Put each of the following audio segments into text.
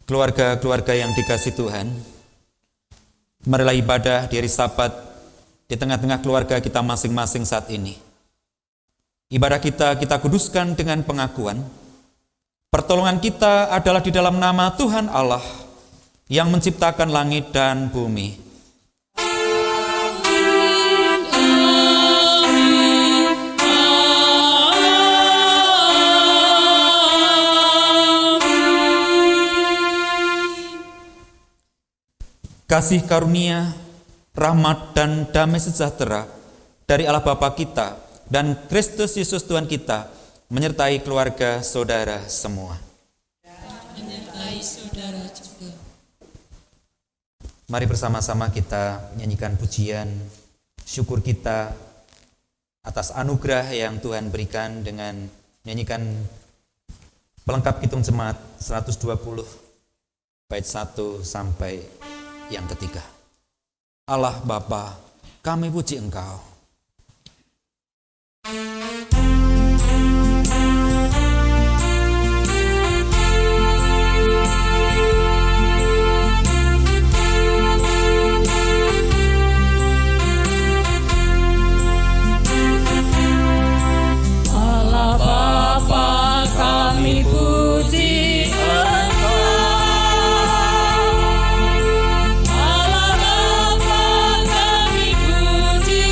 Keluarga-keluarga yang dikasihi Tuhan, marilah ibadah di hari Sabat di tengah-tengah keluarga kita masing-masing saat ini. Ibadah kita kuduskan dengan pengakuan, pertolongan kita adalah di dalam nama Tuhan Allah yang menciptakan langit dan bumi. Kasih karunia, rahmat dan damai sejahtera dari Allah Bapa kita dan Kristus Yesus Tuhan kita menyertai keluarga saudara semua. Menyertai saudara juga. Mari bersama-sama kita nyanyikan pujian syukur kita atas anugerah yang Tuhan berikan dengan nyanyikan pelengkap hitung jemaat 120 bait 1 sampai yang ketiga. Allah Bapa, kami puji Engkau. Allah Bapa, kami puji Allah Bapa, kami puji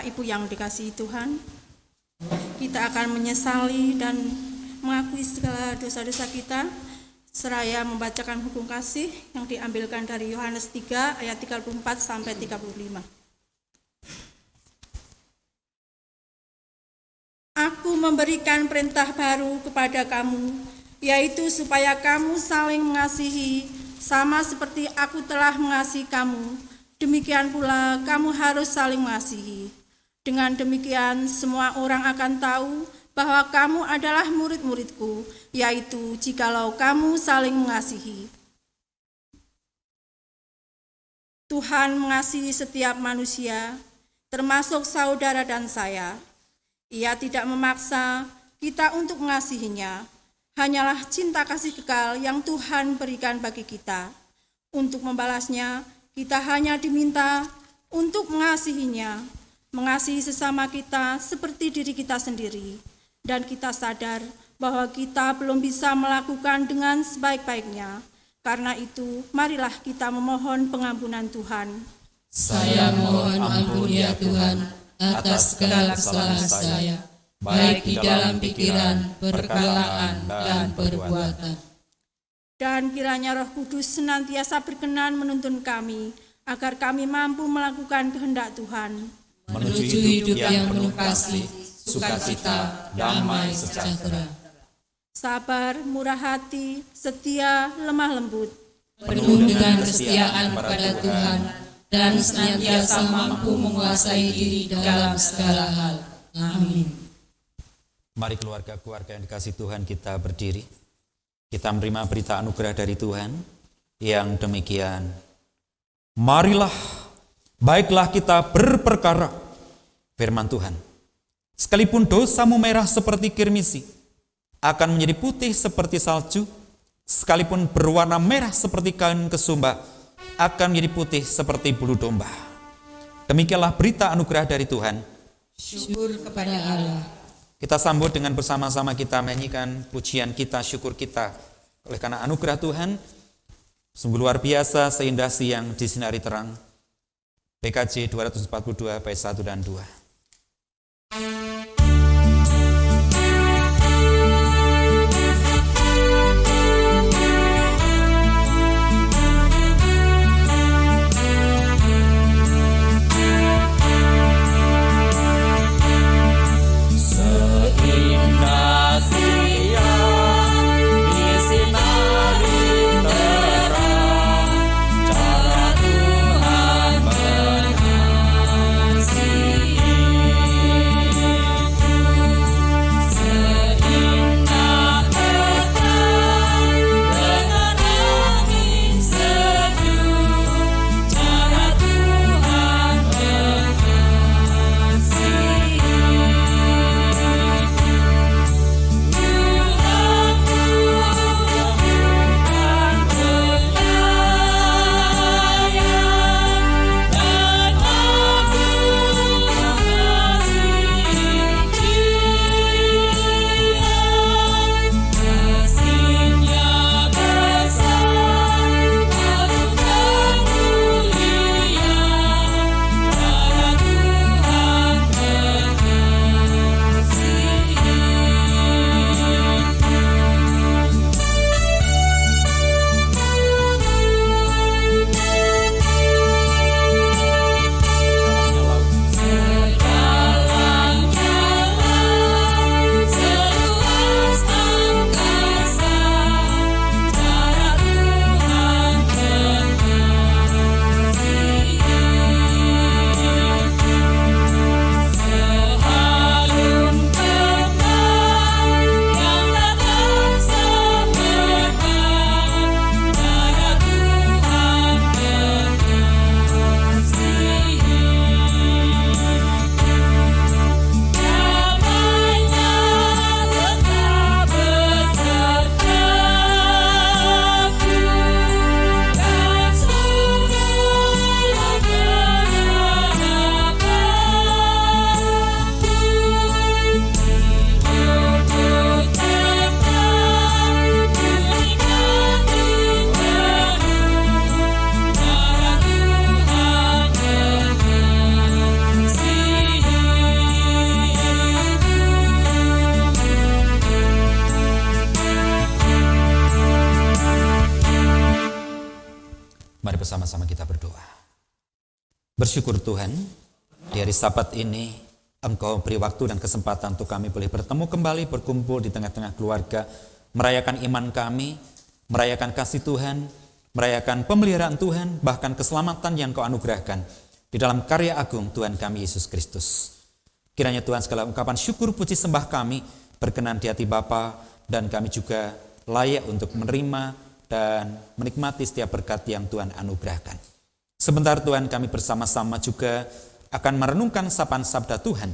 Ibu yang dikasihi Tuhan, kita akan menyesali dan mengakui segala dosa-dosa kita seraya membacakan hukum kasih yang diambilkan dari Yohanes 3 ayat 34 sampai 35. Aku memberikan perintah baru kepada kamu, yaitu supaya kamu saling mengasihi sama seperti aku telah mengasihi kamu. Demikian pula kamu harus saling mengasihi. Dengan demikian semua orang akan tahu bahwa kamu adalah murid-muridku, yaitu jikalau kamu saling mengasihi. Tuhan mengasihi setiap manusia, termasuk saudara dan saya. Ia tidak memaksa kita untuk mengasihinya, hanyalah cinta kasih kekal yang Tuhan berikan bagi kita. Untuk membalasnya, kita hanya diminta untuk mengasihinya, mengasihi sesama kita seperti diri kita sendiri. Dan kita sadar bahwa kita belum bisa melakukan dengan sebaik-baiknya. Karena itu, marilah kita memohon pengampunan Tuhan. Saya mohon ampun ya Tuhan atas segala kesalahan saya, baik di dalam pikiran, perkataan, dan perbuatan. Dan kiranya Roh Kudus senantiasa berkenan menuntun kami, agar kami mampu melakukan kehendak Tuhan. Menuju hidup yang penuh kasih, sukacita, damai, sejahtera. Sabar, murah hati, setia, lemah lembut. Penuh dengan kesetiaan kepada Tuhan, dan senantiasa mampu menguasai diri dalam segala hal. Amin. Mari keluarga-keluarga yang dikasihi Tuhan, kita berdiri. Kita menerima berita anugerah dari Tuhan yang demikian. Marilah, baiklah kita berperkara. Firman Tuhan. Sekalipun dosamu merah seperti kirmisi, akan menjadi putih seperti salju. Sekalipun berwarna merah seperti kain kesumba, akan menjadi putih seperti bulu domba. Demikianlah berita anugerah dari Tuhan. Syukur kepada Allah. Kita sambut dengan bersama-sama kita menyanyikan pujian kita, syukur kita. Oleh karena anugerah Tuhan, sungguh luar biasa seindah siang disinari terang. PKJ 242 bait 1 dan 2. Tuhan mengasihi Mari bersama-sama kita berdoa. Bersyukur Tuhan, di hari Sabat ini Engkau beri waktu dan kesempatan untuk kami boleh bertemu kembali, berkumpul di tengah-tengah keluarga, merayakan iman kami, merayakan kasih Tuhan, merayakan pemeliharaan Tuhan, bahkan keselamatan yang Kau anugerahkan di dalam karya agung Tuhan kami Yesus Kristus. Kiranya Tuhan segala ungkapan syukur puji sembah kami berkenan di hati Bapa, dan kami juga layak untuk menerima dan menikmati setiap berkat yang Tuhan anugerahkan. Sebentar Tuhan, kami bersama-sama juga akan merenungkan sapaan sabda Tuhan.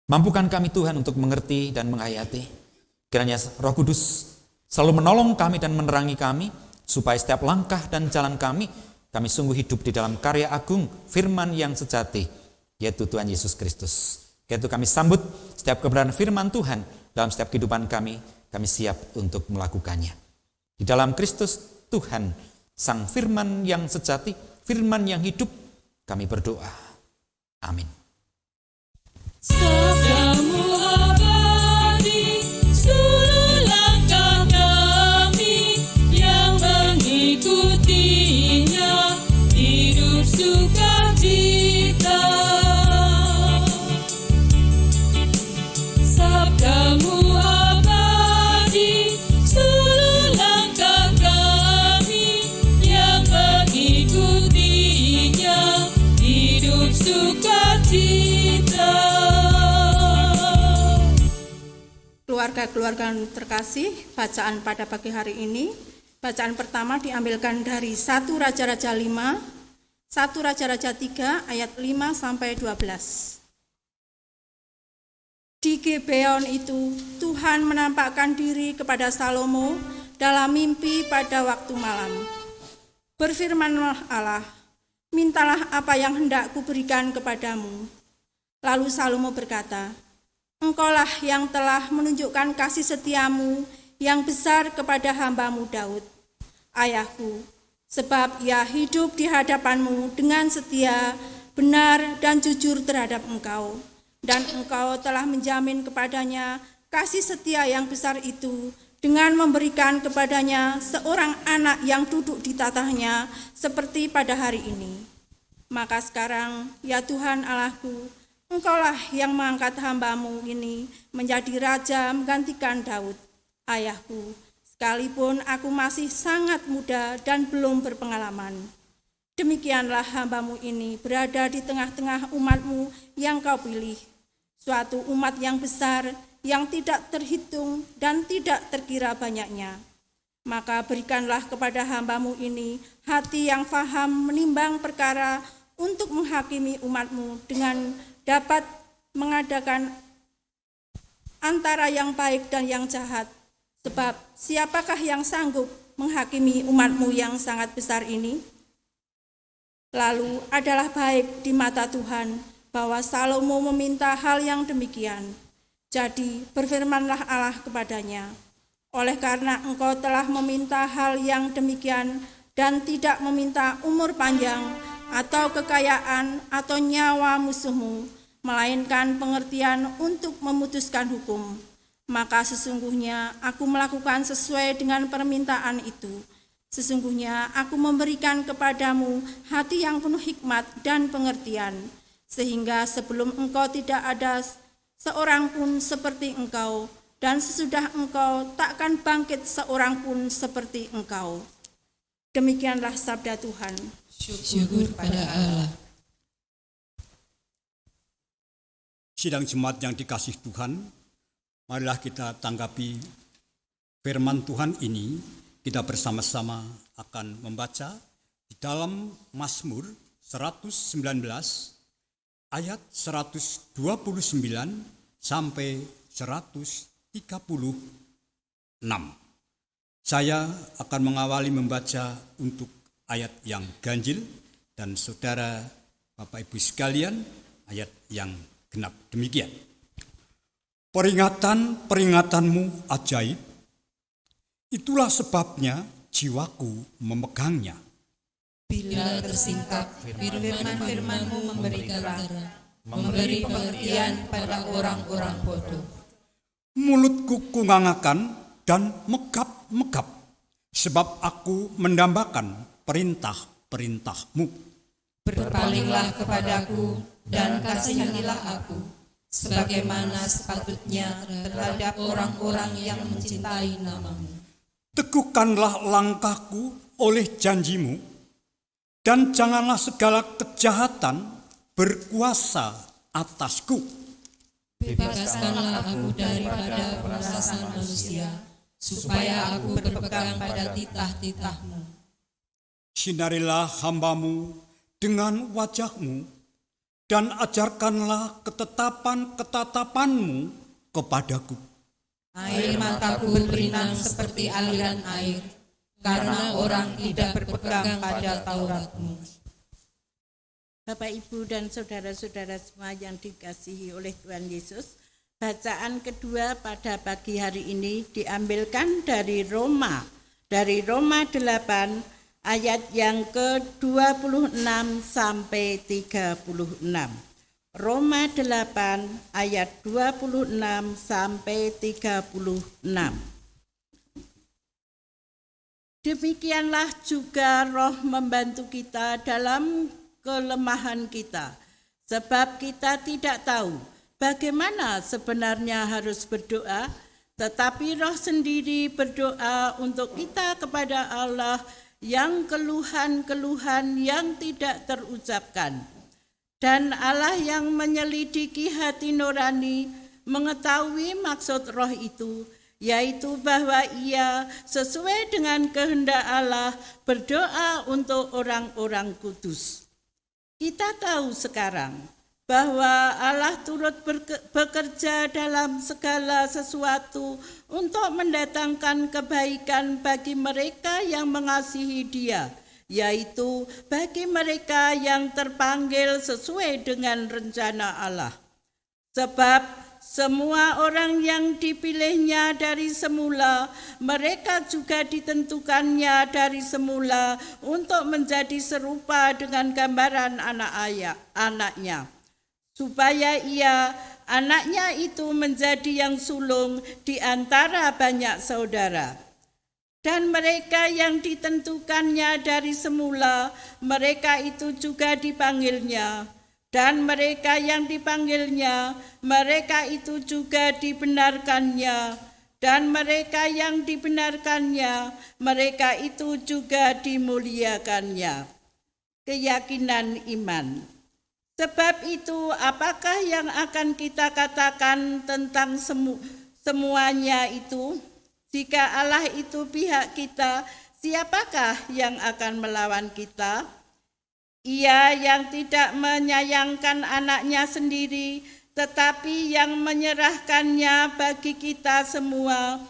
Mampukan kami Tuhan untuk mengerti dan menghayati. Kiranya Roh Kudus selalu menolong kami dan menerangi kami, supaya setiap langkah dan jalan kami sungguh hidup di dalam karya agung firman yang sejati, yaitu Tuhan Yesus Kristus. Yaitu kami sambut setiap kebenaran firman Tuhan dalam setiap kehidupan kami siap untuk melakukannya. Di dalam Kristus Tuhan, Sang Firman yang sejati, firman yang hidup, kami berdoa. Amin. Sabdamu abadi, seluruh langkah kami yang mengikutinya, hidup sukacita. Sabdamu abadi, seluruh langkah kami yang mengikutinya, hidup sukacita. Keluarga-keluarga terkasih, bacaan pada pagi hari ini, bacaan pertama diambilkan dari 1 Raja-Raja 5, 1 Raja-Raja 3 ayat 5 sampai 12. Di Gibeon itu, Tuhan menampakkan diri kepada Salomo dalam mimpi pada waktu malam. Berfirmanlah Allah, mintalah apa yang hendak kuberikan kepadamu. Lalu Salomo berkata, Engkaulah yang telah menunjukkan kasih setiamu yang besar kepada hambamu Daud, ayahku, sebab ia hidup di hadapanmu dengan setia, benar dan jujur terhadap engkau. Dan engkau telah menjamin kepadanya kasih setia yang besar itu dengan memberikan kepadanya seorang anak yang duduk di tatahnya seperti pada hari ini. Maka sekarang, ya Tuhan Allahku, Engkaulah yang mengangkat hambamu ini menjadi raja menggantikan Daud, ayahku, sekalipun aku masih sangat muda dan belum berpengalaman. Demikianlah hambamu ini berada di tengah-tengah umatmu yang kau pilih, suatu umat yang besar, yang tidak terhitung dan tidak terkira banyaknya. Maka berikanlah kepada hambamu ini hati yang faham menimbang perkara untuk menghakimi umatmu dengan dapat mengadakan antara yang baik dan yang jahat. Sebab siapakah yang sanggup menghakimi umatmu yang sangat besar ini? Lalu adalah baik di mata Tuhan bahwa Salomo meminta hal yang demikian. Jadi berfirmanlah Allah kepadanya, oleh karena engkau telah meminta hal yang demikian dan tidak meminta umur panjang atau kekayaan atau nyawa musuhmu, melainkan pengertian untuk memutuskan hukum, maka sesungguhnya aku melakukan sesuai dengan permintaan itu. Sesungguhnya aku memberikan kepadamu hati yang penuh hikmat dan pengertian, sehingga sebelum engkau tidak ada seorang pun seperti engkau, dan sesudah engkau takkan bangkit seorang pun seperti engkau. Demikianlah sabda Tuhan. Syukur pada Allah. Sidang jemaat yang dikasihi Tuhan, marilah kita tanggapi firman Tuhan ini. Kita bersama-sama akan membaca di dalam Mazmur 119 ayat 129 sampai 136. Saya akan mengawali membaca untuk ayat yang ganjil dan saudara Bapak Ibu sekalian ayat yang genap. Demikian. Peringatan-peringatanmu ajaib, itulah sebabnya jiwaku memegangnya. Bila tersingkap, firman-firmanmu memberi terang, memberi pengertian pada orang-orang bodoh. Mulutku kungangakan dan megap-megap, sebab aku mendambakan perintah-perintah-Mu. Berpalinglah kepadaku dan kasihilah aku, sebagaimana sepatutnya terhadap orang-orang yang mencintai nama-Mu. Teguhkanlah langkahku oleh janji-Mu, dan janganlah segala kejahatan berkuasa atasku. Bebaskanlah aku daripada perasaan manusia, supaya aku berpegang pada titah-titah-Mu. Sinarilah hamba-Mu dengan wajah-Mu, dan ajarkanlah ketetapan-ketetapan-Mu kepadaku. Air mataku berinang seperti aliran air, karena orang tidak berpegang pada Taurat-Mu. Bapak, Ibu, dan saudara-saudara semua yang dikasihi oleh Tuhan Yesus, bacaan kedua pada pagi hari ini diambilkan dari Roma 8 ayat yang ke-26 sampai 36. Roma 8 ayat 26 sampai 36. Demikianlah juga Roh membantu kita dalam kelemahan kita, sebab kita tidak tahu bagaimana sebenarnya harus berdoa, tetapi Roh sendiri berdoa untuk kita kepada Allah yang keluhan-keluhan yang tidak terucapkan. Dan Allah yang menyelidiki hati nurani mengetahui maksud Roh itu, yaitu bahwa Ia sesuai dengan kehendak Allah berdoa untuk orang-orang kudus. Kita tahu sekarang bahwa Allah turut bekerja dalam segala sesuatu untuk mendatangkan kebaikan bagi mereka yang mengasihi Dia, yaitu bagi mereka yang terpanggil sesuai dengan rencana Allah. Sebab semua orang yang dipilihnya dari semula, mereka juga ditentukannya dari semula untuk menjadi serupa dengan gambaran anaknya, supaya anaknya itu menjadi yang sulung di antara banyak saudara. Dan mereka yang ditentukannya dari semula, mereka itu juga dipanggilnya. Dan mereka yang dipanggilnya, mereka itu juga dibenarkannya. Dan mereka yang dibenarkannya, mereka itu juga dimuliakannya. Keyakinan iman. Sebab itu, apakah yang akan kita katakan tentang semuanya itu? Jika Allah itu pihak kita, siapakah yang akan melawan kita? Ia yang tidak menyayangkan anaknya sendiri, tetapi yang menyerahkannya bagi kita semua.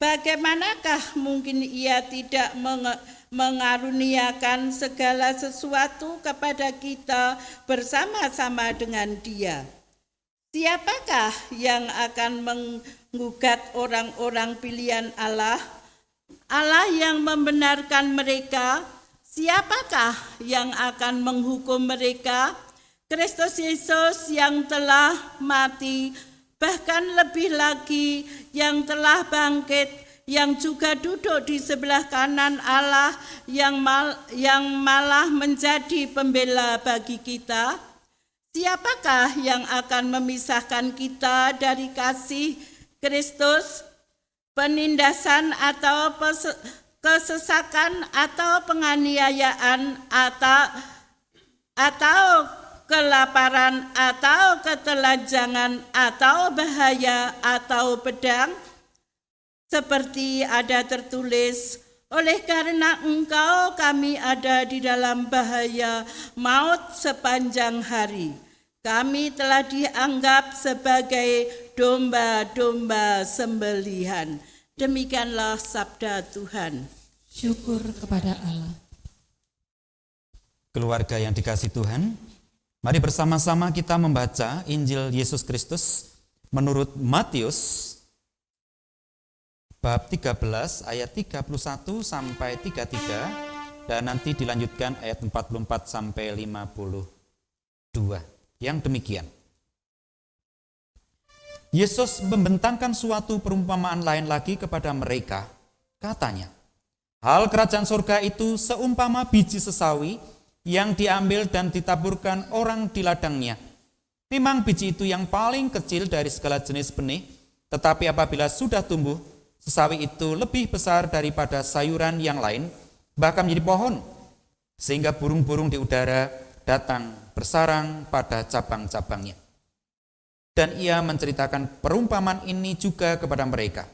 Bagaimanakah mungkin Ia tidak mengaruniakan segala sesuatu kepada kita bersama-sama dengan Dia? Siapakah yang akan menggugat orang-orang pilihan Allah? Allah yang membenarkan mereka. Siapakah yang akan menghukum mereka? Kristus Yesus yang telah mati, bahkan lebih lagi yang telah bangkit, yang juga duduk di sebelah kanan Allah, yang malah menjadi pembela bagi kita. Siapakah yang akan memisahkan kita dari kasih Kristus? Penindasan atau kesesakan atau penganiayaan atau kelaparan atau ketelanjangan atau bahaya atau pedang? Seperti ada tertulis, oleh karena Engkau kami ada di dalam bahaya maut sepanjang hari. Kami telah dianggap sebagai domba-domba sembelihan. Demikianlah sabda Tuhan. Syukur kepada Allah. Keluarga yang dikasihi Tuhan, mari bersama-sama kita membaca Injil Yesus Kristus menurut Matius bab 13 ayat 31 sampai 33 dan nanti dilanjutkan ayat 44 sampai 52. Yang demikian. Yesus membentangkan suatu perumpamaan lain lagi kepada mereka. Katanya, Hal kerajaan surga itu seumpama biji sesawi yang diambil dan ditaburkan orang di ladangnya. Memang biji itu yang paling kecil dari segala jenis benih, tetapi apabila sudah tumbuh, sesawi itu lebih besar daripada sayuran yang lain, bahkan menjadi pohon, sehingga burung-burung di udara datang bersarang pada cabang-cabangnya. Dan ia menceritakan perumpamaan ini juga kepada mereka.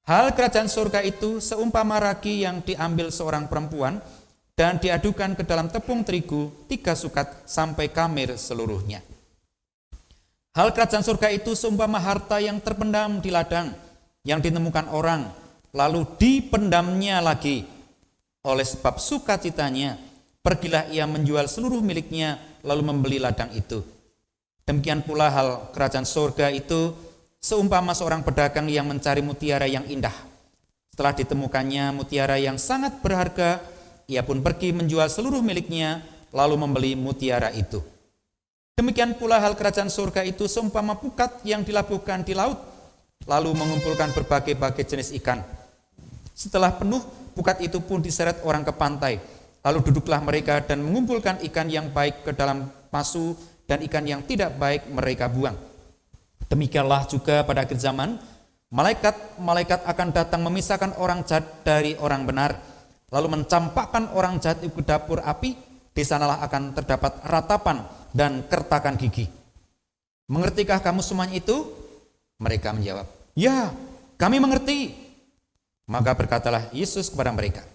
Hal kerajaan surga itu seumpama ragi yang diambil seorang perempuan dan diadukan ke dalam tepung terigu 3 sukat sampai kamir seluruhnya. Hal kerajaan surga itu seumpama harta yang terpendam di ladang yang ditemukan orang, lalu dipendamnya lagi. Oleh sebab sukacitanya, pergilah ia menjual seluruh miliknya lalu membeli ladang itu. Demikian pula hal kerajaan surga itu seumpama seorang pedagang yang mencari mutiara yang indah. Setelah ditemukannya mutiara yang sangat berharga, ia pun pergi menjual seluruh miliknya lalu membeli mutiara itu. Demikian pula hal kerajaan surga itu seumpama pukat yang dilabuhkan di laut, lalu mengumpulkan berbagai-bagai jenis ikan. Setelah penuh, pukat itu pun diseret orang ke pantai. Lalu duduklah mereka dan mengumpulkan ikan yang baik ke dalam pasu, dan ikan yang tidak baik mereka buang. Demikianlah juga pada akhir zaman, malaikat akan datang memisahkan orang jahat dari orang benar, lalu mencampakkan orang jahat itu ke dapur api. Di sanalah akan terdapat ratapan dan kertakan gigi. Mengertikah kamu semuanya itu? Mereka menjawab, ya, kami mengerti. Maka berkatalah Yesus kepada mereka,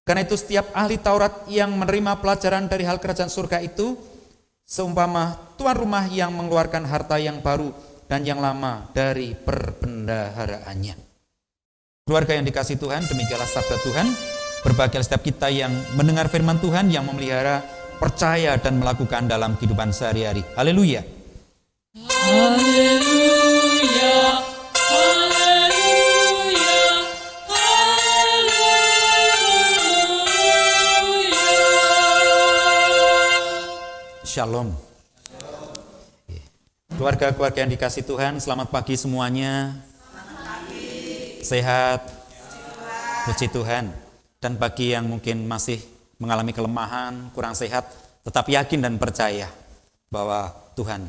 karena itu setiap ahli Taurat yang menerima pelajaran dari hal kerajaan surga itu seumpama tuan rumah yang mengeluarkan harta yang baru dan yang lama dari perbendaharaannya. Keluarga yang dikasihi Tuhan, demikianlah sabda Tuhan. Berbahagialah setiap kita yang mendengar firman Tuhan, yang memelihara, percaya dan melakukan dalam kehidupan sehari-hari. Haleluya. Haleluya, haleluya, haleluya. Shalom. Keluarga-keluarga yang dikasihi Tuhan, selamat pagi semuanya. Sehat. Puji Tuhan. Dan bagi yang mungkin masih mengalami kelemahan, kurang sehat, tetap yakin dan percaya bahwa Tuhan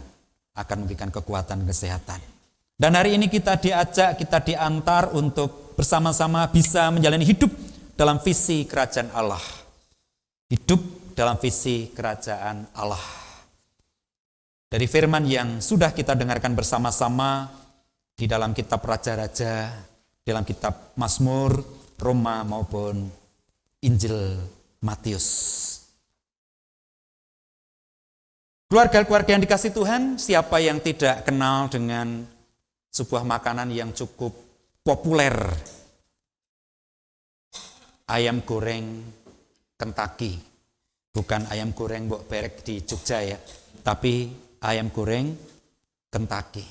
akan memberikan kekuatan kesehatan. Dan hari ini kita diajak, kita diantar untuk bersama-sama bisa menjalani hidup dalam visi kerajaan Allah. Hidup dalam visi kerajaan Allah. Dari firman yang sudah kita dengarkan bersama-sama di dalam kitab Raja-Raja, dalam kitab Mazmur, Roma maupun Injil Matius. Keluarga-keluarga yang dikasihi Tuhan, siapa yang tidak kenal dengan sebuah makanan yang cukup populer? Ayam goreng Kentucky. Bukan ayam goreng mbok berek di Jogja ya, tapi ayam goreng Kentucky.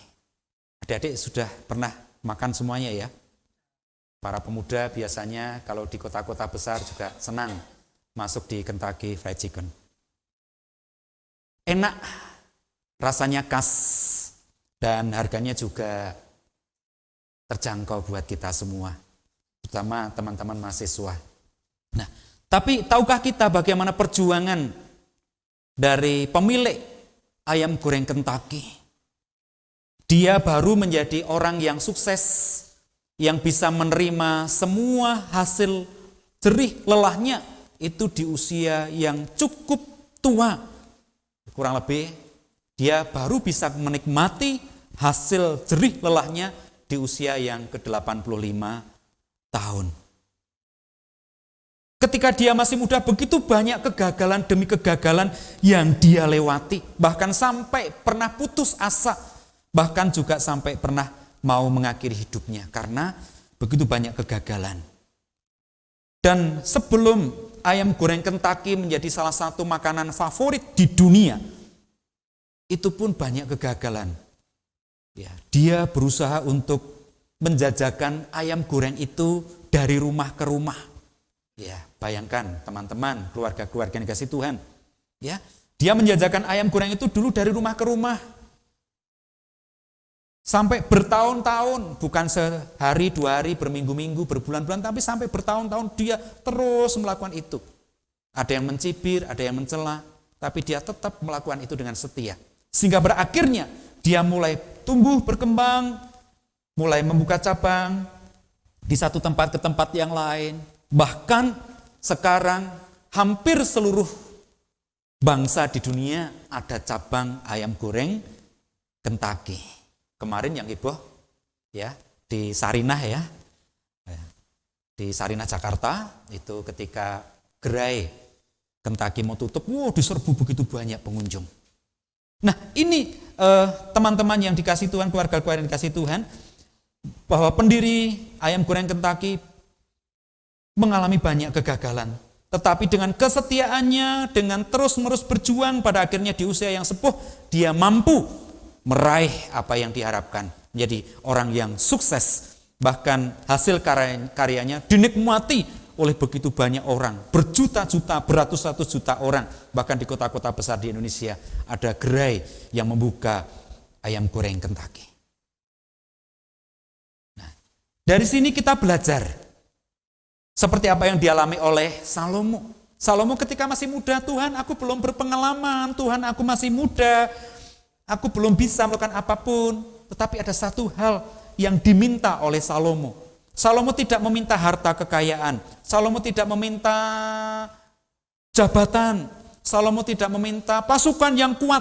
Adik-adik sudah pernah makan semuanya ya? Para pemuda biasanya kalau di kota-kota besar juga senang masuk di Kentucky Fried Chicken. Enak, rasanya khas, dan harganya juga terjangkau buat kita semua, terutama teman-teman mahasiswa. Nah, tapi tahukah kita bagaimana perjuangan dari pemilik ayam goreng Kentucky? Dia baru menjadi orang yang sukses, yang bisa menerima semua hasil jerih lelahnya itu di usia yang cukup tua. Kurang lebih dia baru bisa menikmati hasil jerih lelahnya di usia yang ke-85 tahun. Ketika dia masih muda, begitu banyak kegagalan demi kegagalan yang dia lewati. Bahkan sampai pernah putus asa. Bahkan juga sampai pernah mau mengakhiri hidupnya karena begitu banyak kegagalan. Dan sebelum ayam goreng Kentucky menjadi salah satu makanan favorit di dunia, itu pun banyak kegagalan. Ya, dia berusaha untuk menjajakan ayam goreng itu dari rumah ke rumah. Ya, bayangkan teman-teman, keluarga-keluarga yang dikasihi Tuhan. Ya, dia menjajakan ayam goreng itu dulu dari rumah ke rumah. Sampai bertahun-tahun, bukan sehari, 2 hari, berminggu-minggu, berbulan-bulan, tapi sampai bertahun-tahun dia terus melakukan itu. Ada yang mencibir, ada yang mencela, tapi dia tetap melakukan itu dengan setia. Sehingga berakhirnya dia mulai tumbuh, berkembang, mulai membuka cabang di satu tempat ke tempat yang lain. Bahkan sekarang hampir seluruh bangsa di dunia ada cabang ayam goreng Kentucky. Kemarin yang heboh ya di Sarinah ya. Di Sarinah Jakarta itu ketika gerai Kentucky mau tutup, diserbu begitu banyak pengunjung. Nah, ini teman-teman yang dikasih Tuhan, keluarga-keluarga yang dikasih Tuhan, bahwa pendiri ayam goreng Kentucky mengalami banyak kegagalan. Tetapi dengan kesetiaannya, dengan terus-menerus berjuang, pada akhirnya di usia yang sepuh, dia mampu meraih apa yang diharapkan. Menjadi orang yang sukses. Bahkan hasil karyanya dinikmati oleh begitu banyak orang. Berjuta-juta, beratus-ratus juta orang. Bahkan di kota-kota besar di Indonesia ada gerai yang membuka ayam goreng Kentucky. Nah, dari sini kita belajar seperti apa yang dialami oleh Salomo. Salomo ketika masih muda, Tuhan aku belum berpengalaman, Tuhan aku masih muda, aku belum bisa melakukan apapun. Tetapi ada satu hal yang diminta oleh Salomo. Salomo tidak meminta harta kekayaan. Salomo tidak meminta jabatan. Salomo tidak meminta pasukan yang kuat.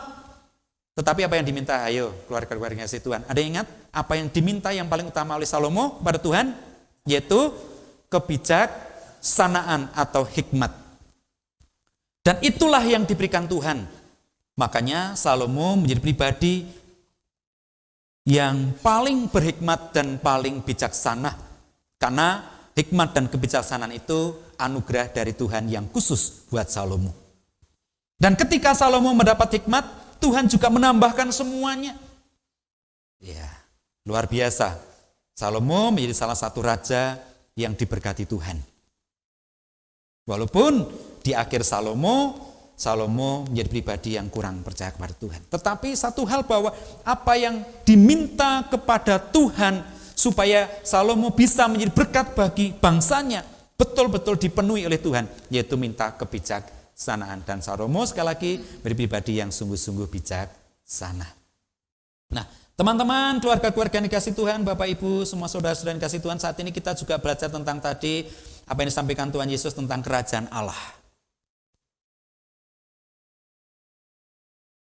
Tetapi apa yang diminta? Ayo keluarga-keluarga kasih Tuhan. Ada yang ingat apa yang diminta yang paling utama oleh Salomo pada Tuhan? Yaitu kebijaksanaan atau hikmat. Dan itulah yang diberikan Tuhan. Makanya Salomo menjadi pribadi yang paling berhikmat dan paling bijaksana. Karena hikmat dan kebijaksanaan itu anugerah dari Tuhan yang khusus buat Salomo. Dan ketika Salomo mendapat hikmat, Tuhan juga menambahkan semuanya. Ya, luar biasa. Salomo menjadi salah satu raja yang diberkati Tuhan. Walaupun di akhir Salomo menjadi pribadi yang kurang percaya kepada Tuhan. Tetapi satu hal bahwa apa yang diminta kepada Tuhan supaya Salomo bisa menjadi berkat bagi bangsanya betul-betul dipenuhi oleh Tuhan, yaitu minta kebijaksanaan. Dan Salomo sekali lagi menjadi pribadi yang sungguh-sungguh bijaksana. Nah, teman-teman, keluarga-keluarga yang dikasih Tuhan, Bapak Ibu, semua saudara-saudara yang dikasih Tuhan, saat ini kita juga belajar tentang tadi apa yang disampaikan Tuhan Yesus tentang kerajaan Allah.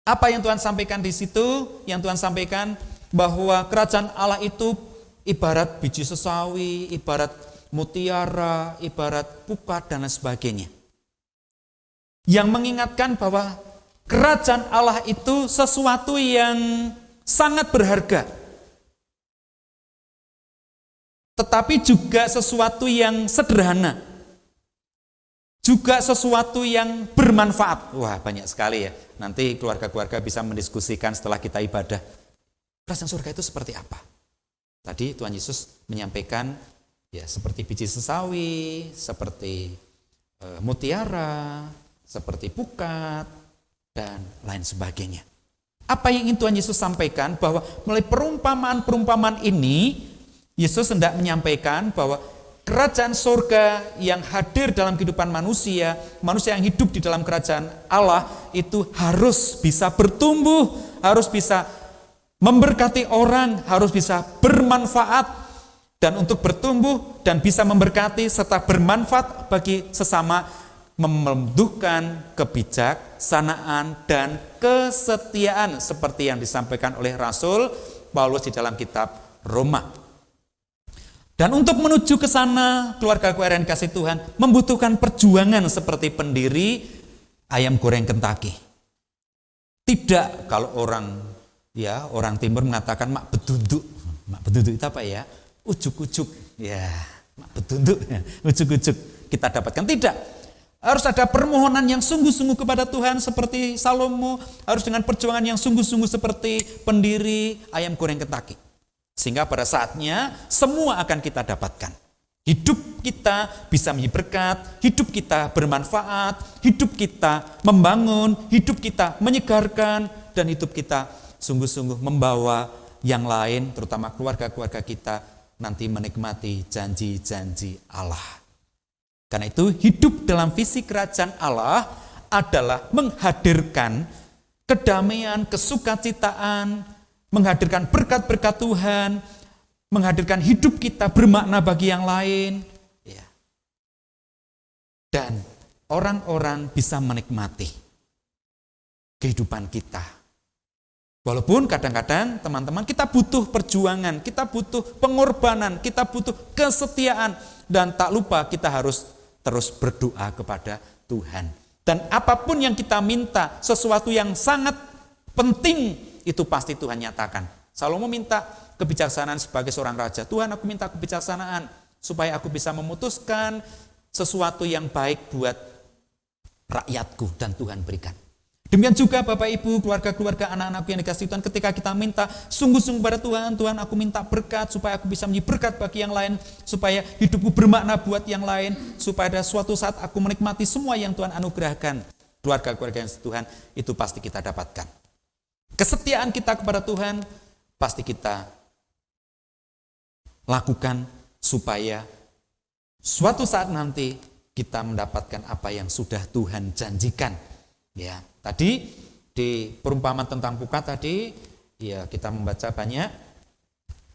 Apa yang Tuhan sampaikan di situ? Yang Tuhan sampaikan bahwa kerajaan Allah itu ibarat biji sesawi, ibarat mutiara, ibarat pukat dan lain sebagainya. Yang mengingatkan bahwa kerajaan Allah itu sesuatu yang sangat berharga. Tetapi juga sesuatu yang sederhana. Juga sesuatu yang bermanfaat. Wah, banyak sekali ya. Nanti keluarga-keluarga bisa mendiskusikan setelah kita ibadah. Kerajaan surga itu seperti apa? Tadi Tuhan Yesus menyampaikan ya seperti biji sesawi, seperti mutiara, seperti pukat, dan lain sebagainya. Apa yang ingin Tuhan Yesus sampaikan? Bahwa melalui perumpamaan-perumpamaan ini, Yesus hendak menyampaikan bahwa kerajaan surga yang hadir dalam kehidupan manusia, manusia yang hidup di dalam kerajaan Allah itu harus bisa bertumbuh, harus bisa memberkati orang, harus bisa bermanfaat, dan untuk bertumbuh dan bisa memberkati serta bermanfaat bagi sesama, membutuhkan kebijaksanaan dan kesetiaan seperti yang disampaikan oleh Rasul Paulus di dalam kitab Roma. Dan untuk menuju ke sana, keluarga-keluarga yang kasih Tuhan membutuhkan perjuangan seperti pendiri ayam goreng Kentucky. Tidak kalau orang timur mengatakan mak bedunduk. Mak bedunduk itu apa ya? Ujuk-ujuk. Ya, mak bedunduk. Ujuk-ujuk kita dapatkan. Tidak. Harus ada permohonan yang sungguh-sungguh kepada Tuhan seperti Salomo, harus dengan perjuangan yang sungguh-sungguh seperti pendiri ayam goreng Kentucky. Sehingga pada saatnya semua akan kita dapatkan. Hidup kita bisa menjadi berkat, hidup kita bermanfaat, hidup kita membangun, hidup kita menyegarkan, dan hidup kita sungguh-sungguh membawa yang lain, terutama keluarga-keluarga kita, nanti menikmati janji-janji Allah. Karena itu hidup dalam visi kerajaan Allah adalah menghadirkan kedamaian, kesukacitaan, menghadirkan berkat-berkat Tuhan, menghadirkan hidup kita bermakna bagi yang lain. Ya. Dan orang-orang bisa menikmati kehidupan kita. Walaupun kadang-kadang teman-teman kita butuh perjuangan, kita butuh pengorbanan, kita butuh kesetiaan. Dan tak lupa kita harus terus berdoa kepada Tuhan. Dan apapun yang kita minta, sesuatu yang sangat penting, itu pasti Tuhan nyatakan. Salomo minta kebijaksanaan sebagai seorang raja. Tuhan, aku minta kebijaksanaan supaya aku bisa memutuskan sesuatu yang baik buat rakyatku, dan Tuhan berikan. Demikian juga Bapak Ibu, keluarga-keluarga, anak-anakku yang dikasihi Tuhan, ketika kita minta sungguh-sungguh pada Tuhan, Tuhan aku minta berkat supaya aku bisa menjadi berkat bagi yang lain, supaya hidupku bermakna buat yang lain, supaya ada suatu saat aku menikmati semua yang Tuhan anugerahkan. Keluarga-keluarga yang Tuhan, itu pasti kita dapatkan. Kesetiaan kita kepada Tuhan pasti kita lakukan supaya suatu saat nanti kita mendapatkan apa yang sudah Tuhan janjikan. Ya, tadi di perumpamaan tentang pukat tadi, ya kita membaca banyak.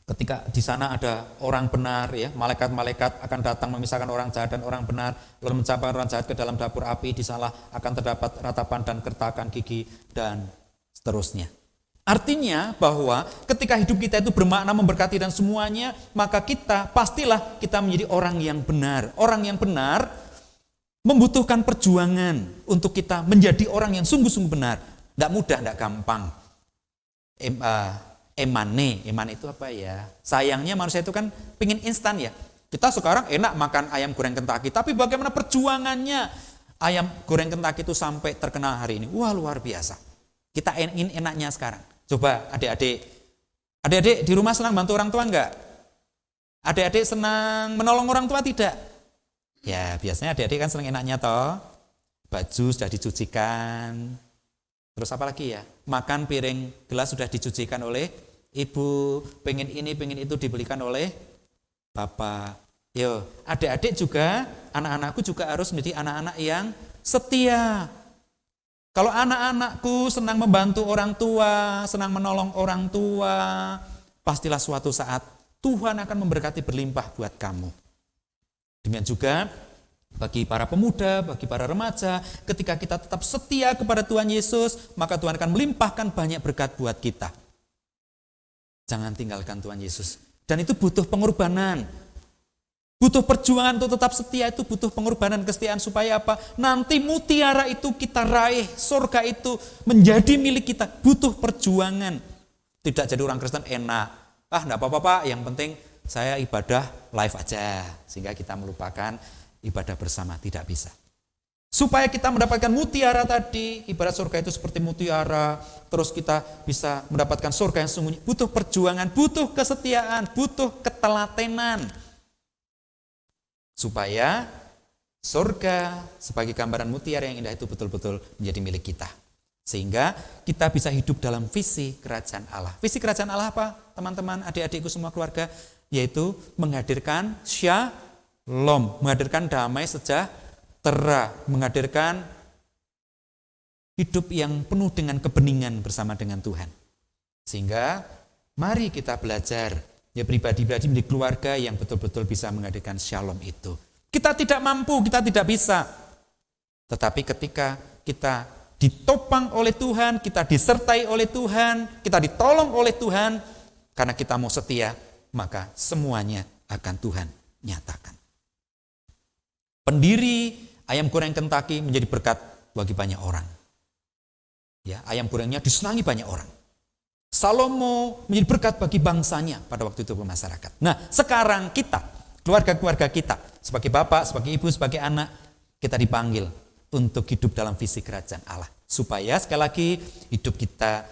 Ketika di sana ada orang benar, ya malaikat-malaikat akan datang memisahkan orang jahat dan orang benar, lalu mencapai orang jahat ke dalam dapur api, di sana akan terdapat ratapan dan kertakan gigi dan seterusnya. Artinya bahwa ketika hidup kita itu bermakna, memberkati dan semuanya, maka pastilah kita menjadi orang yang benar. Orang yang benar membutuhkan perjuangan untuk kita menjadi orang yang sungguh-sungguh benar. Tidak mudah, tidak gampang. Eman itu apa ya? Sayangnya manusia itu kan pengen instan ya. Kita sekarang enak makan ayam goreng Kentucky, tapi bagaimana perjuangannya ayam goreng Kentucky itu sampai terkenal hari ini? Wah, luar biasa. Kita ingin enaknya sekarang. Coba adik-adik di rumah senang bantu orang tua enggak? Adik-adik senang menolong orang tua tidak? Ya, biasanya adik-adik kan senang enaknya toh. Baju sudah dicucikan. Terus apa lagi ya? Makan piring gelas sudah dicucikan oleh ibu. Pengen ini, pengen itu dibelikan oleh bapak. Yo, adik-adik juga, anak-anakku juga harus menjadi anak-anak yang setia. Kalau anak-anakku senang membantu orang tua, senang menolong orang tua, pastilah suatu saat Tuhan akan memberkati berlimpah buat kamu. Demikian juga bagi para pemuda, bagi para remaja, ketika kita tetap setia kepada Tuhan Yesus, maka Tuhan akan melimpahkan banyak berkat buat kita. Jangan tinggalkan Tuhan Yesus. Dan itu butuh pengorbanan. Butuh perjuangan untuk tetap setia, itu butuh pengorbanan, kesetiaan, supaya apa? Nanti mutiara itu kita raih, surga itu menjadi milik kita. Butuh perjuangan. Tidak jadi orang Kristen enak. Enggak apa-apa Pak, yang penting saya ibadah live aja. Sehingga kita melupakan ibadah bersama, tidak bisa. Supaya kita mendapatkan mutiara tadi, ibarat surga itu seperti mutiara, terus kita bisa mendapatkan surga yang sungguhnya, butuh perjuangan, butuh kesetiaan, butuh ketelatenan. Supaya surga sebagai gambaran mutiara yang indah itu betul-betul menjadi milik kita. Sehingga kita bisa hidup dalam visi kerajaan Allah. Visi kerajaan Allah apa? Teman-teman, adik-adikku semua keluarga, yaitu menghadirkan shalom, menghadirkan damai sejahtera, menghadirkan hidup yang penuh dengan kebeningan bersama dengan Tuhan. Sehingga mari kita belajar ya, pribadi-pribadi menjadi keluarga yang betul-betul bisa menghadirkan shalom itu. Kita tidak mampu, kita tidak bisa. Tetapi ketika kita ditopang oleh Tuhan, kita disertai oleh Tuhan, kita ditolong oleh Tuhan, karena kita mau setia, maka semuanya akan Tuhan nyatakan. Pendiri ayam goreng Kentucky menjadi berkat bagi banyak orang. Ya, ayam gorengnya disenangi banyak orang. Salomo menjadi berkat bagi bangsanya pada waktu itu masyarakat. Nah, sekarang kita, keluarga-keluarga kita, sebagai bapak, sebagai ibu, sebagai anak, kita dipanggil untuk hidup dalam visi kerajaan Allah. Supaya sekali lagi hidup kita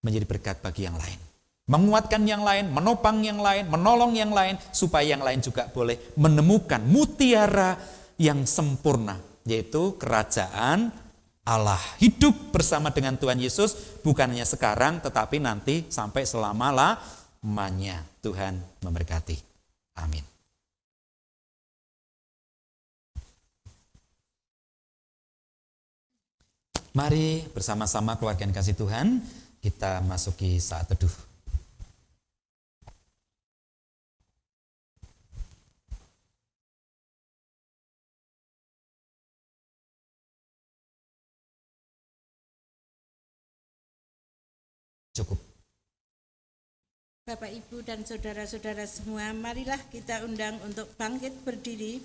menjadi berkat bagi yang lain. Menguatkan yang lain, menopang yang lain, menolong yang lain, supaya yang lain juga boleh menemukan mutiara yang sempurna, yaitu kerajaan Allah. Hidup bersama dengan Tuhan Yesus bukan hanya sekarang tetapi nanti sampai selama-lamanya. Tuhan memberkati. Amin. Mari bersama-sama keluarga yang kasih Tuhan, kita masuki saat teduh. Cukup. Bapak, Ibu, dan saudara-saudara semua, marilah kita undang untuk bangkit berdiri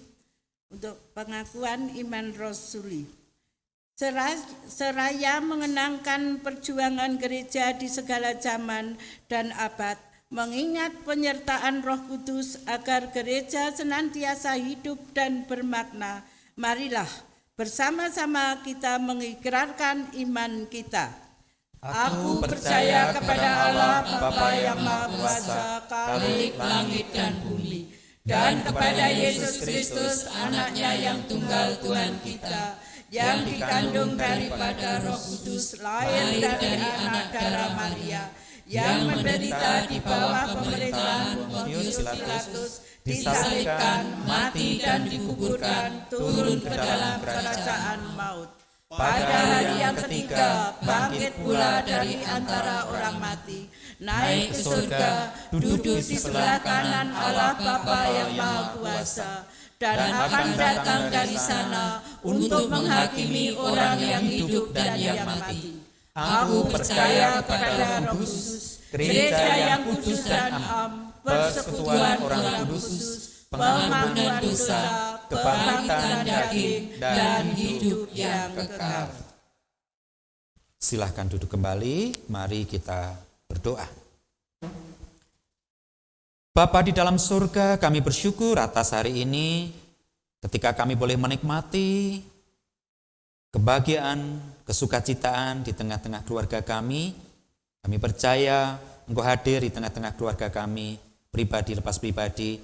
untuk pengakuan iman Rasuli. Seraya mengenangkan perjuangan gereja di segala zaman dan abad, mengingat penyertaan Roh Kudus agar gereja senantiasa hidup dan bermakna, marilah bersama-sama kita mengikrarkan iman kita. Aku percaya kepada Allah Bapa yang Maha Kuasa, Khalik langit dan bumi, dan kepada Yesus Kristus, Anaknya yang tunggal Tuhan kita, yang dikandung daripada Roh Kudus, lahir dari anak darah Maria, yang menderita di bawah pemerintahan Pontius Pilatus, disalibkan, mati dan dikuburkan, turun ke dalam kerajaan maut. Pada hari yang ketiga, bangkit pula dari antara orang mati, naik ke surga, duduk di sebelah kanan Allah Bapa yang Maha Kuasa, dan akan datang dari sana untuk menghakimi orang yang hidup dan yang mati. Aku percaya kepada Roh Kudus, gereja yang kudus dan am, persekutuan orang kudus, pengampunan dosa, kebangkitan daging, dan hidup yang kekal. Silahkan duduk kembali, mari kita berdoa. Bapa di dalam surga, kami bersyukur atas hari ini ketika kami boleh menikmati kebahagiaan, kesukacitaan di tengah-tengah keluarga kami. Kami percaya Engkau hadir di tengah-tengah keluarga kami, pribadi lepas pribadi.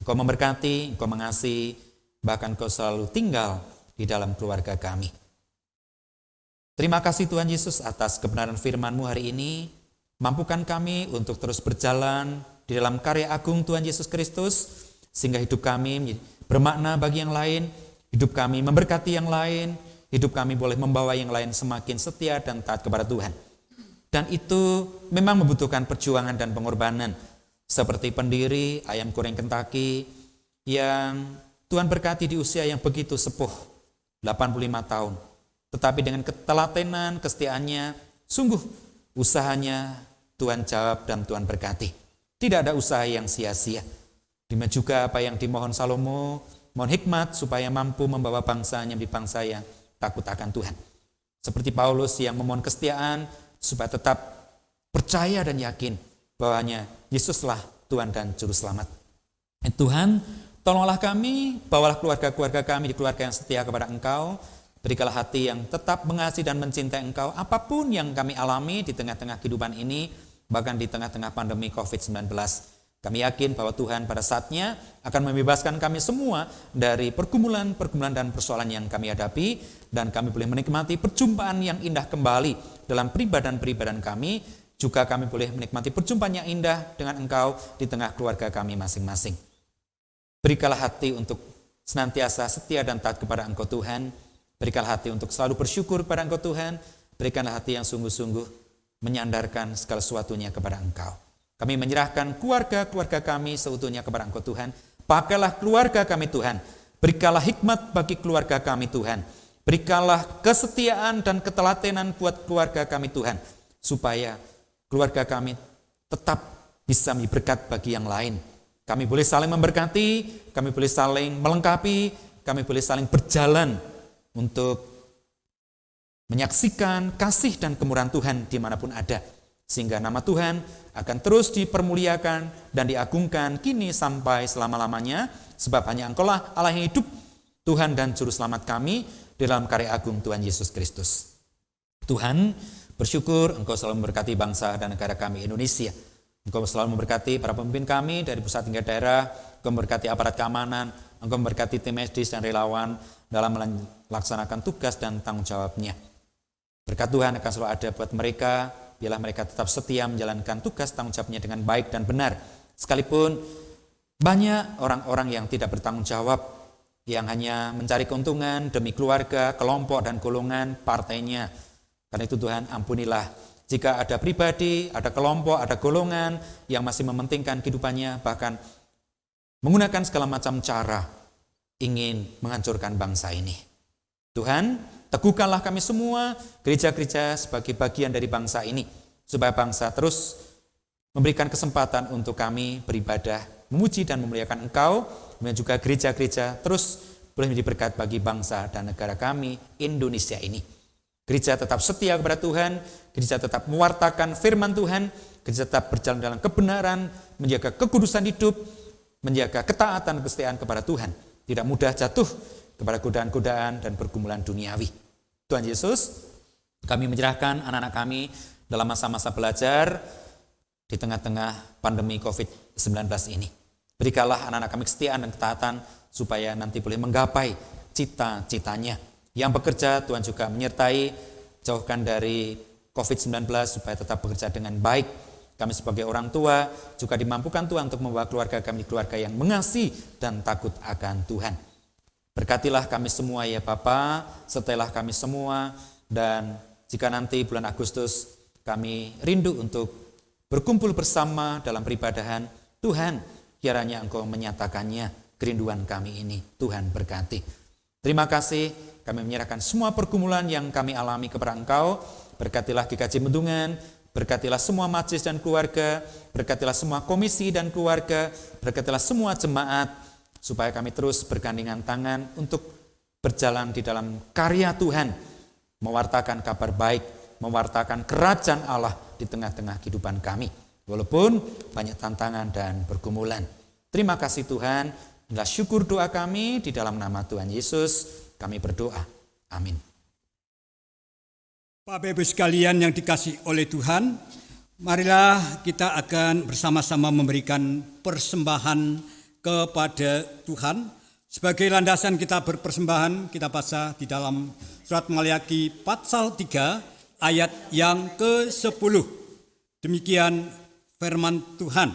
Engkau memberkati, Engkau mengasihi, bahkan Engkau selalu tinggal di dalam keluarga kami. Terima kasih Tuhan Yesus atas kebenaran firman-Mu hari ini. Mampukan kami untuk terus berjalan di dalam karya agung Tuhan Yesus Kristus, sehingga hidup kami bermakna bagi yang lain, hidup kami memberkati yang lain, hidup kami boleh membawa yang lain semakin setia dan taat kepada Tuhan. Dan itu memang membutuhkan perjuangan dan pengorbanan, seperti pendiri ayam goreng Kentucky yang Tuhan berkati di usia yang begitu sepuh, 85 tahun. Tetapi dengan ketelatenan, kesetiaannya, sungguh usahanya Tuhan jawab dan Tuhan berkati. Tidak ada usaha yang sia-sia. Demikian juga apa yang dimohon Salomo, mohon hikmat supaya mampu membawa bangsanya menjadi bangsa yang takut akan Tuhan. Seperti Paulus yang memohon kesetiaan supaya tetap percaya dan yakin bahwanya Yesuslah Tuhan dan Juru Selamat. Tuhan, tolonglah kami, bawalah keluarga-keluarga kami di keluarga yang setia kepada Engkau. Berikanlah hati yang tetap mengasihi dan mencintai Engkau apapun yang kami alami di tengah-tengah kehidupan ini, bahkan di tengah-tengah pandemi COVID-19. Kami yakin bahwa Tuhan pada saatnya akan membebaskan kami semua dari pergumulan-pergumulan dan persoalan yang kami hadapi, dan kami boleh menikmati perjumpaan yang indah kembali dalam peribadan-peribadan kami. Juga kami boleh menikmati perjumpaan yang indah dengan Engkau di tengah keluarga kami masing-masing. Berikanlah hati untuk senantiasa setia dan taat kepada Engkau Tuhan. Berikanlah hati untuk selalu bersyukur kepada Engkau Tuhan. Berikanlah hati yang sungguh-sungguh menyandarkan segala sesuatunya kepada Engkau. Kami menyerahkan keluarga-keluarga kami seutuhnya kepada Engkau Tuhan. Pakailah keluarga kami Tuhan. Berikanlah hikmat bagi keluarga kami Tuhan. Berikanlah kesetiaan dan ketelatenan buat keluarga kami Tuhan. Supaya keluarga kami tetap bisa menjadi berkat bagi yang lain. Kami boleh saling memberkati, kami boleh saling melengkapi, kami boleh saling berjalan untuk menyaksikan kasih dan kemurahan Tuhan dimanapun ada. Sehingga nama Tuhan akan terus dipermuliakan dan diagungkan kini sampai selama-lamanya. Sebab hanya Engkaulah Allah yang hidup, Tuhan dan Juru Selamat kami di dalam karya agung Tuhan Yesus Kristus. Tuhan, bersyukur Engkau selalu memberkati bangsa dan negara kami Indonesia. Engkau selalu memberkati para pemimpin kami dari pusat hingga daerah. Engkau memberkati aparat keamanan. Engkau memberkati tim medis dan relawan dalam melaksanakan tugas dan tanggung jawabnya. Berkat Tuhan akan selalu ada buat mereka, biarlah mereka tetap setia menjalankan tugas tanggung jawabnya dengan baik dan benar. Sekalipun banyak orang-orang yang tidak bertanggung jawab, yang hanya mencari keuntungan demi keluarga, kelompok, dan golongan partainya. Karena itu Tuhan, ampunilah jika ada pribadi, ada kelompok, ada golongan yang masih mementingkan kehidupannya, bahkan menggunakan segala macam cara ingin menghancurkan bangsa ini. Tuhan, teguhkanlah kami semua, gereja-gereja sebagai bagian dari bangsa ini, supaya bangsa terus memberikan kesempatan untuk kami beribadah, memuji dan memuliakan Engkau, dan juga gereja-gereja terus boleh menjadi berkat bagi bangsa dan negara kami, Indonesia ini. Gereja tetap setia kepada Tuhan, gereja tetap mewartakan firman Tuhan, gereja tetap berjalan dalam kebenaran, menjaga kekudusan hidup, menjaga ketaatan dan kesetiaan kepada Tuhan. Tidak mudah jatuh kepada godaan-godaan dan pergumulan duniawi. Tuhan Yesus, kami menyerahkan anak-anak kami dalam masa-masa belajar di tengah-tengah pandemi COVID-19 ini. Berikanlah anak-anak kami kesetiaan dan ketaatan supaya nanti boleh menggapai cita-citanya. Yang bekerja Tuhan juga menyertai, jauhkan dari COVID-19 supaya tetap bekerja dengan baik. Kami sebagai orang tua juga dimampukan Tuhan untuk membawa keluarga kami keluarga yang mengasihi dan takut akan Tuhan. Berkatilah kami semua ya Bapa, sertailah kami semua, dan jika nanti bulan Agustus kami rindu untuk berkumpul bersama dalam peribadahan, Tuhan kiranya Engkau menyatakannya kerinduan kami ini. Tuhan berkati. Terima kasih, kami menyerahkan semua pergumulan yang kami alami kepada Engkau. Berkatilah GKJ Mendungan, berkatilah semua majelis dan keluarga, berkatilah semua komisi dan keluarga, berkatilah semua jemaat, supaya kami terus bergandengan tangan untuk berjalan di dalam karya Tuhan, mewartakan kabar baik, mewartakan kerajaan Allah di tengah-tengah kehidupan kami, walaupun banyak tantangan dan pergumulan. Terima kasih Tuhan, inilah syukur doa kami, di dalam nama Tuhan Yesus kami berdoa. Amin. Bapak Ibu sekalian yang dikasihi oleh Tuhan, marilah kita akan bersama-sama memberikan persembahan kepada Tuhan. Sebagai landasan kita berpersembahan, kita baca di dalam surat Maliaki pasal 3 ayat yang ke-10. Demikian firman Tuhan.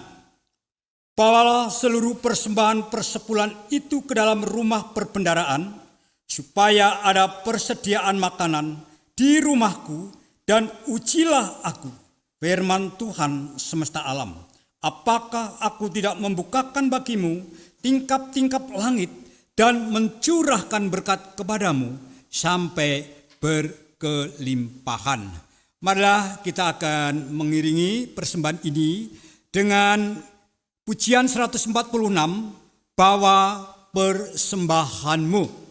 Bawalah seluruh persembahan persepuluhan itu ke dalam rumah perbendaharaan, supaya ada persediaan makanan di rumahku, dan ujilah aku, firman Tuhan semesta alam. Apakah aku tidak membukakan bagimu tingkap-tingkap langit dan mencurahkan berkat kepadamu sampai berkelimpahan. Marilah kita akan mengiringi persembahan ini dengan pujian 146, Bawa Persembahanmu.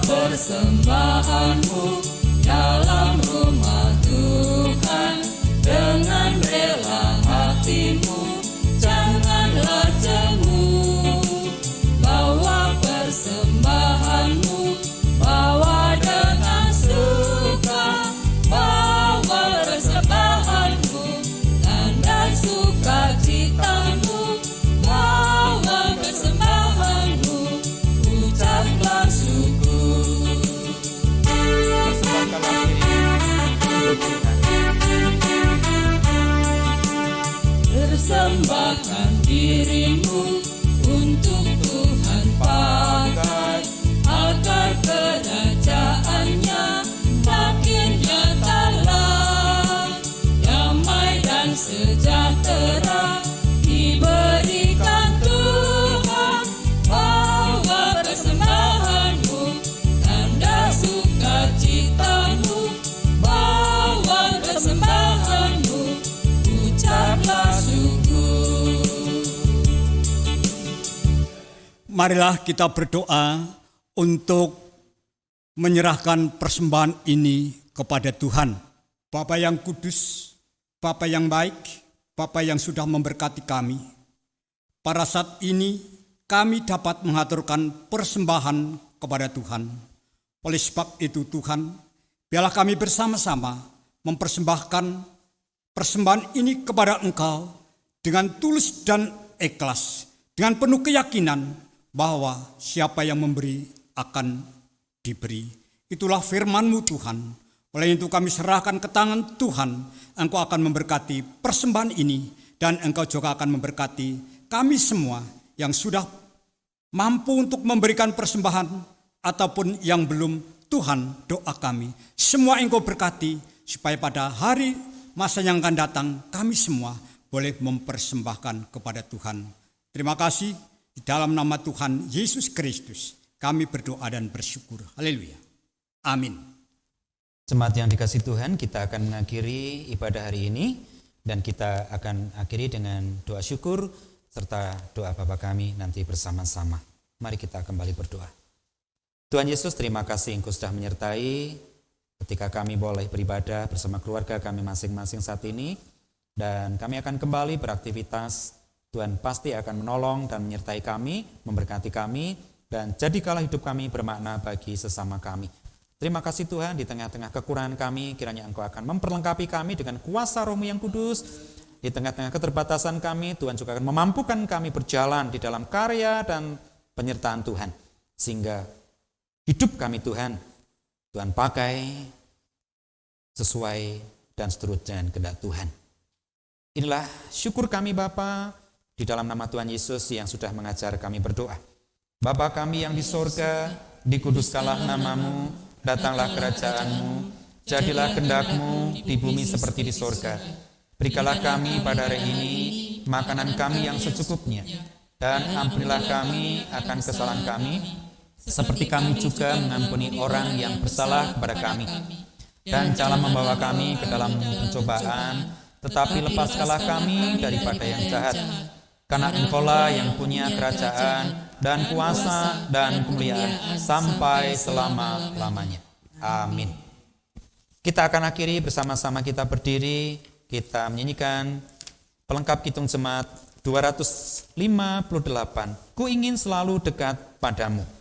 Persembahanmu dalam rumah Tuhan, dengan rela hatimu, janganlah jemu. Bawa persembahanmu, bawa dengan suka. Bawa persembahanmu, tanda sukacitamu. Bawa persembahanmu, ucaplah syukur. Persembahkan dirimu untuk Tuhan pakai, agar kerajaannya makin nyatalah. Damai dan sejahtera diberikan Tuhan. Bawa persembahanmu, tanda sukacitamu. Bawa persembahanmu, ucaplah syukur. Marilah kita berdoa untuk menyerahkan persembahan ini kepada Tuhan. Bapa yang kudus, Bapa yang baik, Bapa yang sudah memberkati kami. Pada saat ini kami dapat mengaturkan persembahan kepada Tuhan. Oleh sebab itu Tuhan, biarlah kami bersama-sama mempersembahkan persembahan ini kepada Engkau dengan tulus dan ikhlas, dengan penuh keyakinan bahwa siapa yang memberi akan diberi. Itulah firman-Mu Tuhan. Oleh itu kami serahkan ke tangan Tuhan. Engkau akan memberkati persembahan ini dan Engkau juga akan memberkati kami semua yang sudah mampu untuk memberikan persembahan ataupun yang belum. Tuhan, doa kami semua Engkau berkati supaya pada hari masa yang akan datang kami semua boleh mempersembahkan kepada Tuhan. Terima kasih, di dalam nama Tuhan Yesus Kristus kami berdoa dan bersyukur. Haleluya. Amin. Jemaat yang dikasihi Tuhan, kita akan mengakhiri ibadah hari ini dan kita akan akhiri dengan doa syukur serta doa Bapa kami nanti bersama-sama. Mari kita kembali berdoa. Tuhan Yesus, terima kasih Engkau sudah menyertai ketika kami boleh beribadah bersama keluarga kami masing-masing saat ini. Dan kami akan kembali beraktivitas. Tuhan pasti akan menolong dan menyertai kami, memberkati kami, dan jadikanlah hidup kami bermakna bagi sesama kami. Terima kasih Tuhan, di tengah-tengah kekurangan kami, kiranya Engkau akan memperlengkapi kami dengan kuasa Roh-Mu yang kudus. Di tengah-tengah keterbatasan kami, Tuhan juga akan memampukan kami berjalan di dalam karya dan penyertaan Tuhan. Sehingga hidup kami Tuhan pakai sesuai dan seturut dengan kehendak Tuhan. Inilah syukur kami Bapa di dalam nama Tuhan Yesus yang sudah mengajar kami berdoa. Bapa kami yang di sorga, dikuduskanlah namamu, datanglah kerajaanmu, jadilah kehendak-Mu di bumi seperti di sorga. Berikanlah kami pada hari ini makanan kami yang secukupnya, dan ampunilah kami akan kesalahan kami, seperti kami juga mengampuni orang yang bersalah kepada kami. Dan janganlah membawa kami ke dalam pencobaan, tetapi lepaskanlah kami daripada yang jahat. Karena Engkau-lah yang punya kerajaan dan kuasa dan kemuliaan sampai selama-lamanya. Amin. Kita akan akhiri bersama-sama, kita berdiri, kita menyanyikan pelengkap Kidung Jemaat 258. Ku ingin selalu dekat padamu. Selalu dekat padamu.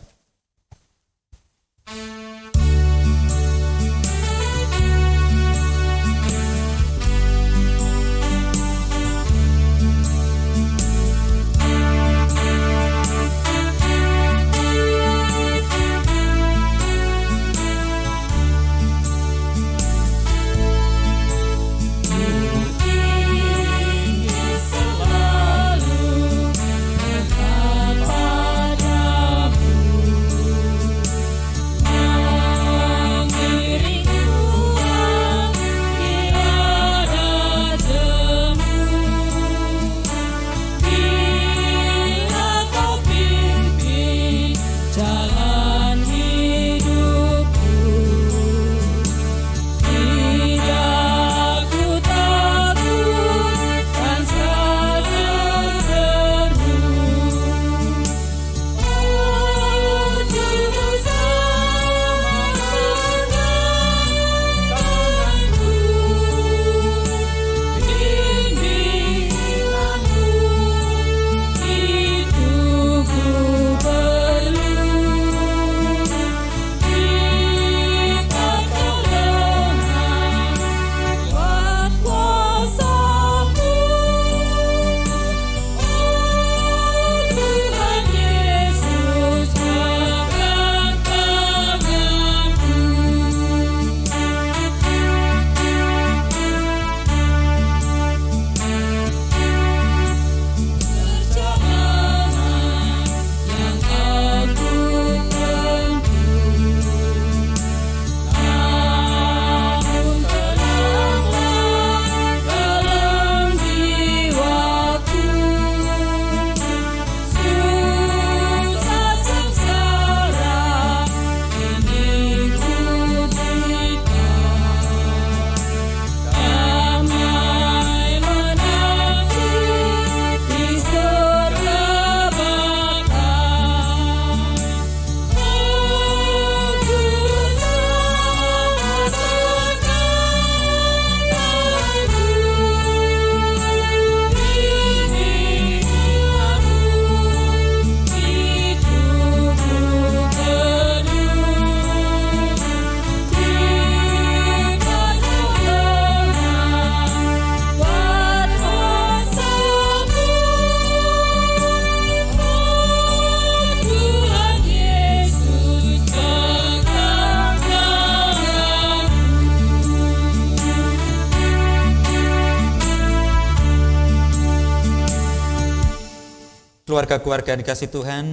keluarga-keluarga yang dikasihi Tuhan,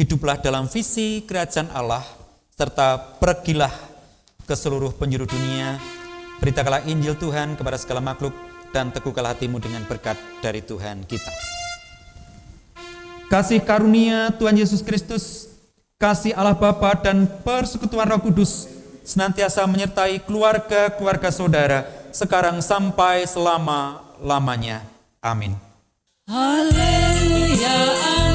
hiduplah dalam visi kerajaan Allah, serta pergilah ke seluruh penjuru dunia, beritakanlah Injil Tuhan kepada segala makhluk, dan teguhkanlah hatimu dengan berkat dari Tuhan kita. Kasih karunia Tuhan Yesus Kristus, kasih Allah Bapa dan persekutuan Roh Kudus senantiasa menyertai keluarga-keluarga saudara sekarang sampai selama-lamanya. Amin. Haleluya.